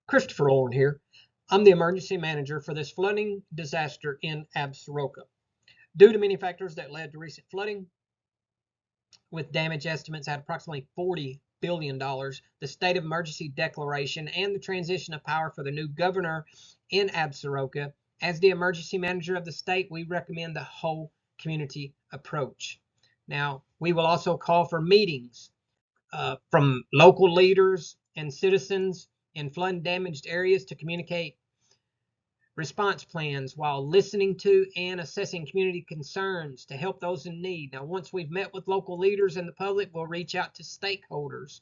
Kristopher Lorren here. I'm the emergency manager for this flooding disaster in Absaroka. Due to many factors that led to recent flooding, with damage estimates at approximately $40 billion, the state of emergency declaration, and the transition of power for the new governor in Absaroka, as the emergency manager of the state, we recommend the whole community approach. Now, we will also call for meetings from local leaders and citizens in flood damaged areas to communicate response plans while listening to and assessing community concerns to help those in need. Now, once we've met with local leaders and the public, we'll reach out to stakeholders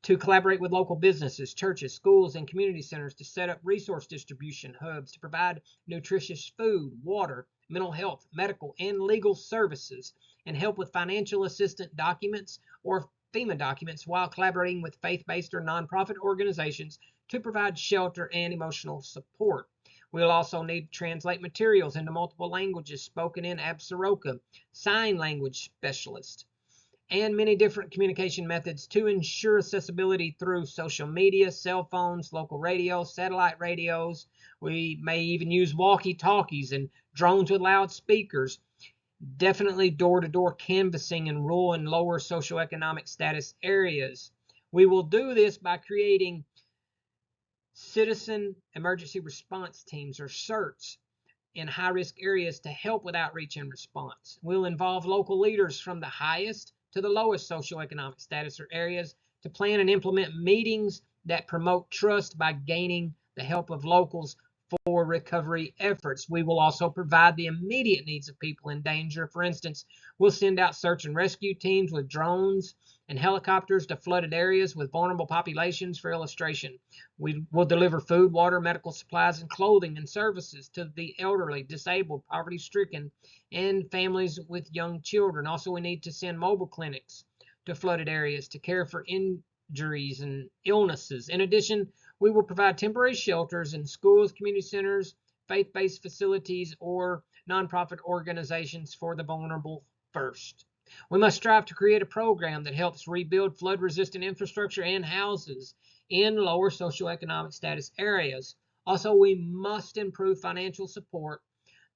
to collaborate with local businesses, churches, schools, and community centers to set up resource distribution hubs to provide nutritious food, water, mental health, medical, and legal services, and help with financial assistance documents or FEMA documents while collaborating with faith-based or nonprofit organizations to provide shelter and emotional support. We'll also need to translate materials into multiple languages spoken in Absaroka, sign language specialists, and many different communication methods to ensure accessibility through social media, cell phones, local radio, satellite radios. We may even use walkie-talkies and drones with loudspeakers. Definitely door-to-door canvassing in rural and lower socioeconomic status areas. We will do this by creating citizen emergency response teams, or CERTs, in high-risk areas to help with outreach and response. We'll involve local leaders from the highest to the lowest socioeconomic status or areas to plan and implement meetings that promote trust by gaining the help of locals for recovery efforts. We will also provide the immediate needs of people in danger. For instance, we'll send out search and rescue teams with drones and helicopters to flooded areas with vulnerable populations. For illustration, we will deliver food, water, medical supplies, and clothing and services to the elderly, disabled, poverty-stricken, and families with young children. Also, we need to send mobile clinics to flooded areas to care for injuries and illnesses. In addition, we will provide temporary shelters in schools, community centers, faith-based facilities, or nonprofit organizations for the vulnerable first. We must strive to create a program that helps rebuild flood-resistant infrastructure and houses in lower socioeconomic status areas. Also, we must improve financial support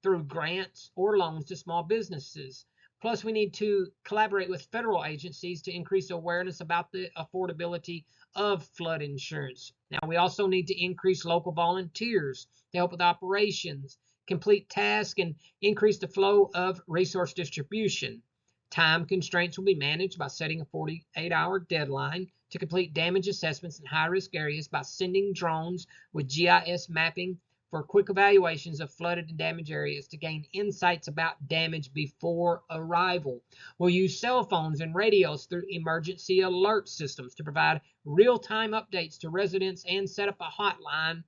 through grants or loans to small businesses. Plus, we need to collaborate with federal agencies to increase awareness about the affordability of flood insurance. Now, we also need to increase local volunteers to help with operations, complete tasks, and increase the flow of resource distribution. Time constraints will be managed by setting a 48-hour deadline to complete damage assessments in high-risk areas by sending drones with GIS mapping for quick evaluations of flooded and damaged areas to gain insights about damage before arrival. We'll use cell phones and radios through emergency alert systems to provide real-time updates to residents and set up a hotline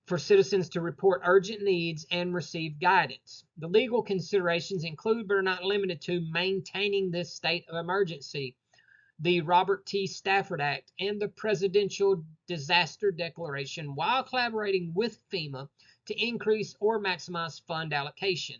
for citizens to report urgent needs and receive guidance. The legal considerations include, but are not limited to, maintaining this state of emergency, the Robert T. Stafford Act, and the Presidential Disaster Declaration, while collaborating with FEMA to increase or maximize fund allocation.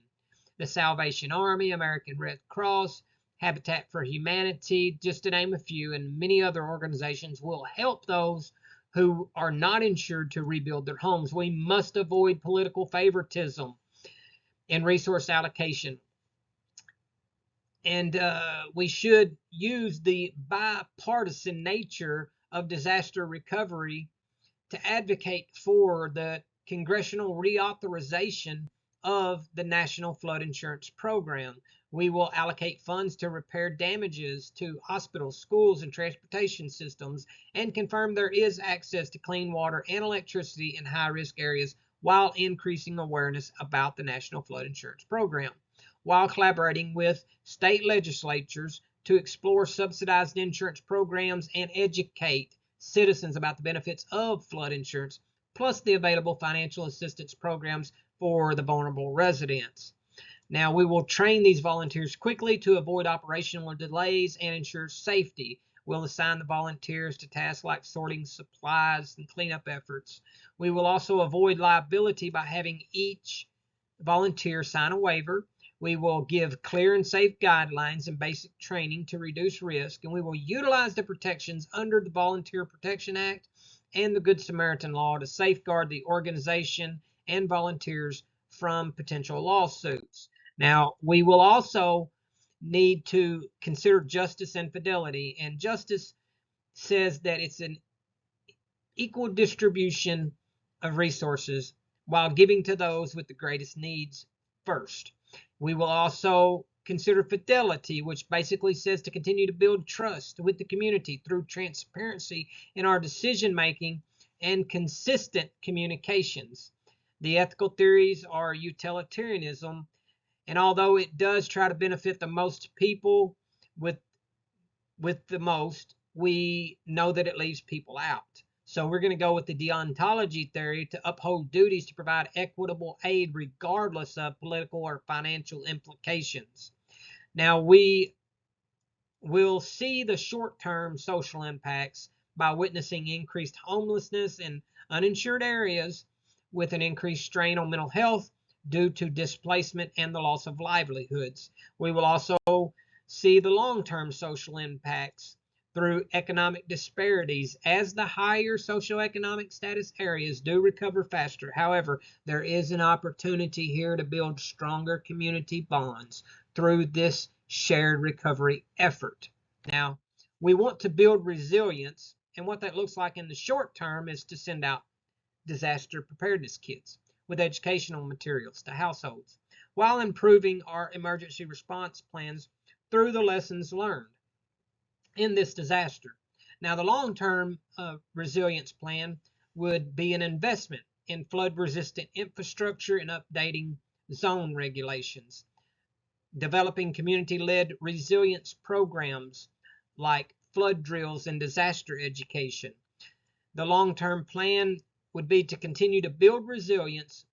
The Salvation Army, American Red Cross, Habitat for Humanity, just to name a few, and many other organizations will help those who are not insured to rebuild their homes. We must avoid political favoritism in resource allocation. And we should use the bipartisan nature of disaster recovery to advocate for the congressional reauthorization of the National Flood Insurance Program. We will allocate funds to repair damages to hospitals, schools, and transportation systems, and confirm there is access to clean water and electricity in high-risk areas while increasing awareness about the National Flood Insurance Program, while collaborating with state legislatures to explore subsidized insurance programs and educate citizens about the benefits of flood insurance, plus the available financial assistance programs for the vulnerable residents. Now, we will train these volunteers quickly to avoid operational delays and ensure safety. We'll assign the volunteers to tasks like sorting supplies and cleanup efforts. We will also avoid liability by having each volunteer sign a waiver. We will give clear and safe guidelines and basic training to reduce risk, and we will utilize the protections under the Volunteer Protection Act and the Good Samaritan Law to safeguard the organization and volunteers from potential lawsuits. Now, we will also need to consider justice and fidelity, and justice says that it's an equal distribution of resources while giving to those with the greatest needs first. We will also consider fidelity, which basically says to continue to build trust with the community through transparency in our decision making and consistent communications. The ethical theories are utilitarianism, and although it does try to benefit the most people with the most, we know that it leaves people out. So we're going to go with the deontology theory to uphold duties to provide equitable aid regardless of political or financial implications. Now, we will see the short-term social impacts by witnessing increased homelessness in uninsured areas with an increased strain on mental health due to displacement and the loss of livelihoods. We will also see the long-term social impacts through economic disparities as the higher socioeconomic status areas do recover faster. However, there is an opportunity here to build stronger community bonds through this shared recovery effort. Now, we want to build resilience, and what that looks like in the short term is to send out disaster preparedness kits with educational materials to households while improving our emergency response plans through the lessons learned in this disaster. Now, the long-term resilience plan would be an investment in flood-resistant infrastructure and updating zone regulations, developing community-led resilience programs like flood drills and disaster education. The long-term plan would be to continue to build resilience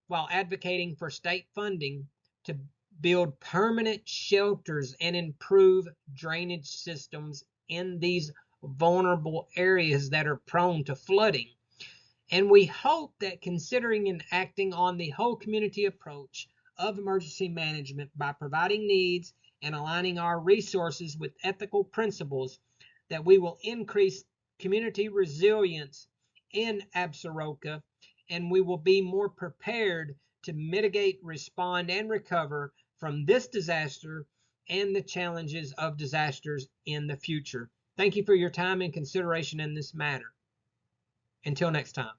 while advocating for state funding to build permanent shelters and improve drainage systems in these vulnerable areas that are prone to flooding. And we hope that considering and acting on the whole community approach of emergency management by providing needs and aligning our resources with ethical principles, that we will increase community resilience in Absaroka, and we will be more prepared to mitigate, respond, and recover from this disaster and the challenges of disasters in the future. Thank you for your time and consideration in this matter. Until next time.